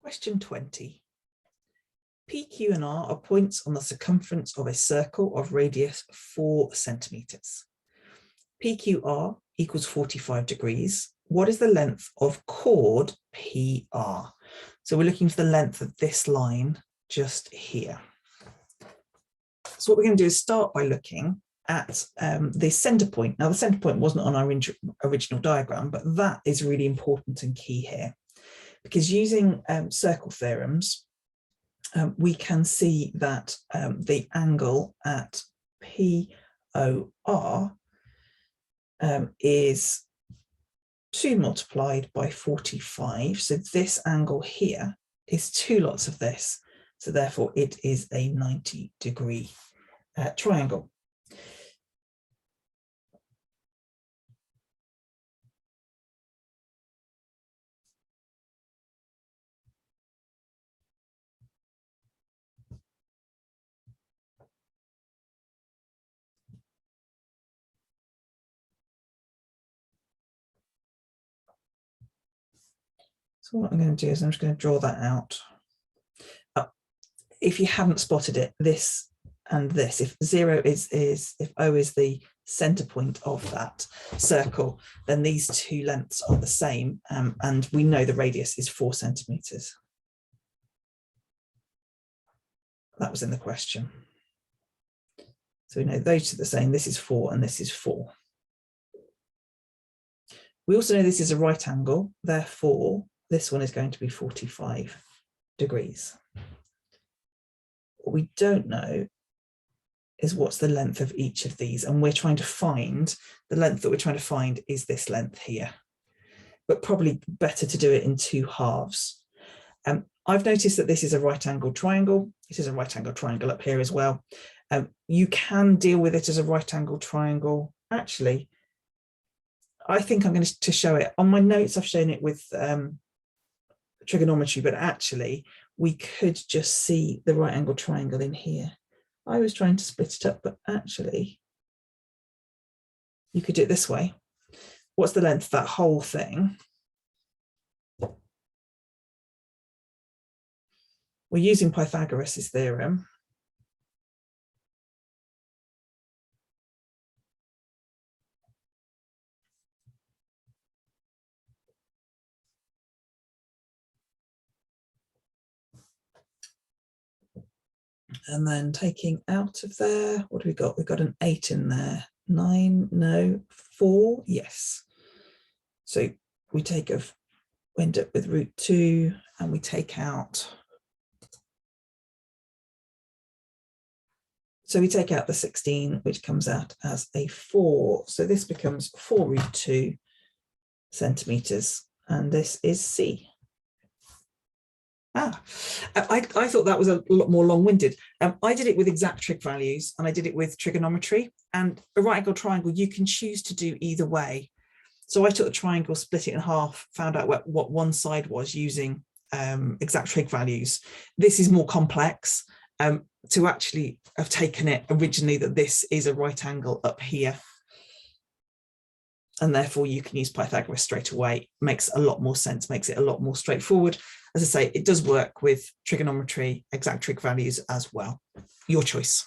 Question 20. P, Q and R are points on the circumference of a circle of radius 4 centimeters. PQR equals 45 degrees. What is the length of chord PR? So we're looking for the length of this line just here. So what we're going to do is start by looking at the center point. Now the center point wasn't on our original diagram, but that is really important and key here, because using circle theorems, we can see that the angle at POR is 2 multiplied by 45. So this angle here is 2 lots of this. So therefore it is a 90-degree triangle. So what I'm going to do is I'm just going to draw that out. If you haven't spotted it, this and this, if 0 if O is the center point of that circle, then these two lengths are the same, and we know the radius is 4 centimeters. That was in the question. So we know those two are the same. This is 4 and this is 4. We also know this is a right angle, therefore this one is going to be 45 degrees. What we don't know is what's the length of each of these, and we're trying to find, the length that we're trying to find is this length here, but probably better to do it in 2 halves. I've noticed that this is a right angle triangle. This is a right angle triangle up here as well. You can deal with it as a right angle triangle. Actually, I think I'm going to show it. On my notes, I've shown it with trigonometry, but actually we could just see the right angle triangle in here. I was trying to split it up, but actually you could do it this way. What's the length of that whole thing? We're using Pythagoras' theorem. And then taking out of there, what do we got? We've got an 8 in there. 9, no, 4, yes. So we end up with root 2, and we take out. So we take out the 16, which comes out as a 4. So this becomes 4 root 2 centimeters, and this is C. I thought that was a lot more long-winded. I did it with exact trig values, and I did it with trigonometry, and a right angle triangle, you can choose to do either way. So I took the triangle, split it in half, found out what one side was using exact trig values. This is more complex. To actually have taken it originally that this is a right angle up here, and therefore you can use Pythagoras straight away, makes a lot more sense, makes it a lot more straightforward. As I say, it does work with trigonometry, exact trig values as well. Your choice.